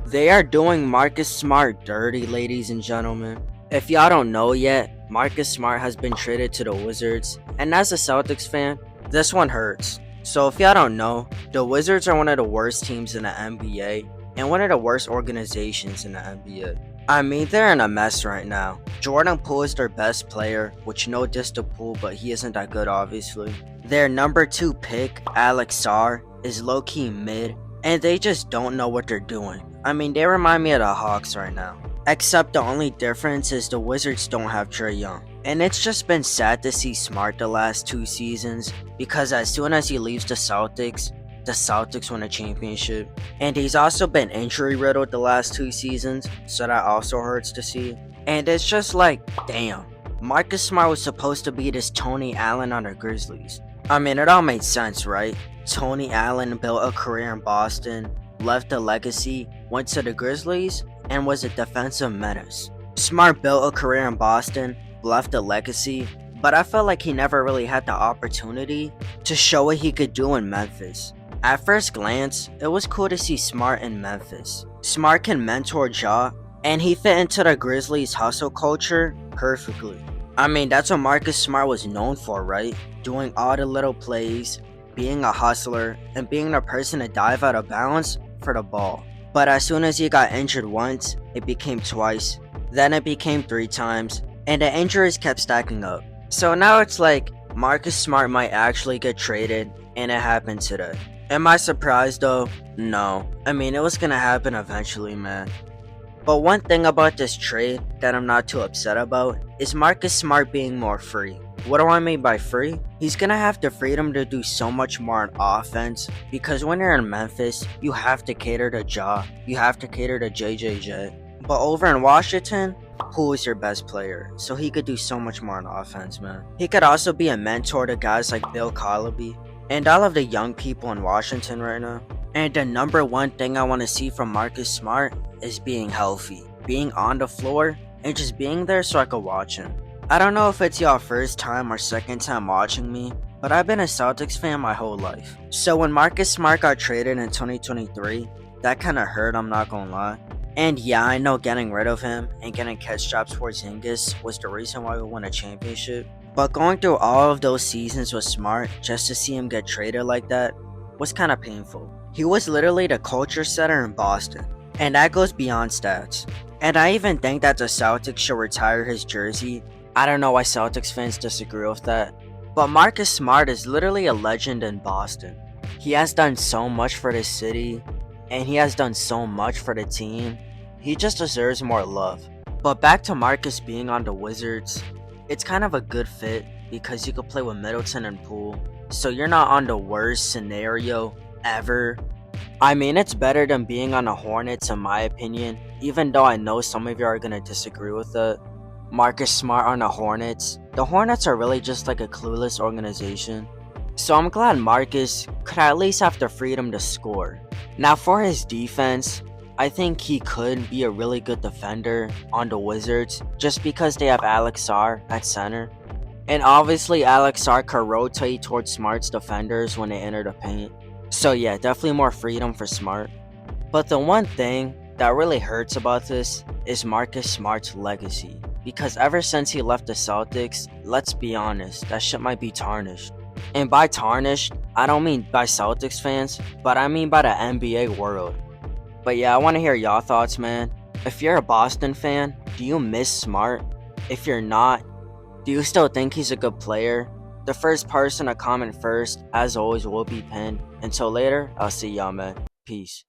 They are doing Marcus Smart dirty, ladies and gentlemen. If y'all don't know yet, Marcus Smart has been traded to the Wizards, and as a Celtics fan, this one hurts. So if y'all don't know, the Wizards are one of the worst teams in the NBA, and one of the worst organizations in the NBA. I mean, they're in a mess right now. Jordan Poole is their best player, which no diss to Poole, but he isn't that good obviously. Their number 2 pick, Alex Sarr, is low-key mid, and they just don't know what they're doing. I mean, they remind me of the Hawks right now. Except the only difference is the Wizards don't have Trae Young. And it's just been sad to see Smart the last 2 seasons, because as soon as he leaves the Celtics win a championship. And he's also been injury riddled the last 2 seasons, so that also hurts to see. And it's just like, damn, Marcus Smart was supposed to be this Tony Allen on the Grizzlies. I mean, it all made sense, right? Tony Allen built a career in Boston, left a legacy, went to the Grizzlies, and was a defensive menace. Smart built a career in Boston, left a legacy, but I felt like he never really had the opportunity to show what he could do in Memphis. At first glance, it was cool to see Smart in Memphis. Smart can mentor Ja, and he fit into the Grizzlies' hustle culture perfectly. I mean, that's what Marcus Smart was known for, right? Doing all the little plays, being a hustler, and being the person to dive out of bounds for the ball. But as soon as he got injured once, it became twice, then it became 3 times, and the injuries kept stacking up. So now it's like, Marcus Smart might actually get traded, and it happened today. Am I surprised though? No. I mean, it was gonna happen eventually, man. But one thing about this trade that I'm not too upset about is Marcus Smart being more free. What do I mean by free? He's gonna have the freedom to do so much more on offense, because when you're in Memphis, you have to cater to Ja, you have to cater to JJJ. But over in Washington, who is your best player? So he could do so much more on offense, man. He could also be a mentor to guys like Bill Cosby and all of the young people in Washington right now. And the number 1 thing I want to see from Marcus Smart is being healthy, being on the floor, and just being there so I could watch him. I don't know if it's y'all first time or second time watching me, but I've been a Celtics fan my whole life. So when Marcus Smart got traded in 2023, that kinda hurt, I'm not gonna lie. And yeah, I know getting rid of him and getting Kristaps Porzingis was the reason why we won a championship. But going through all of those seasons with Smart, just to see him get traded like that, was kinda painful. He was literally the culture setter in Boston, and that goes beyond stats. And I even think that the Celtics should retire his jersey. I don't know why Celtics fans disagree with that, but Marcus Smart is literally a legend in Boston. He has done so much for the city, and he has done so much for the team. He just deserves more love. But back to Marcus being on the Wizards, it's kind of a good fit because you could play with Middleton and Poole, so you're not on the worst scenario ever. I mean, it's better than being on the Hornets in my opinion, even though I know some of you are gonna disagree with it. Marcus Smart on the Hornets are really just like a clueless organization. So I'm glad Marcus could at least have the freedom to score. Now for his defense, I think he could be a really good defender on the Wizards just because they have Alex Sarr at center. And obviously Alex Sarr could rotate towards Smart's defenders when they enter the paint. So yeah, definitely more freedom for Smart. But the one thing that really hurts about this is Marcus Smart's legacy. Because ever since he left the Celtics, let's be honest, that shit might be tarnished. And by tarnished, I don't mean by Celtics fans, but I mean by the NBA world. But yeah, I want to hear y'all thoughts, man. If you're a Boston fan, do you miss Smart? If you're not, do you still think he's a good player? The first person to comment first, as always, will be pinned. Until later, I'll see y'all, man. Peace.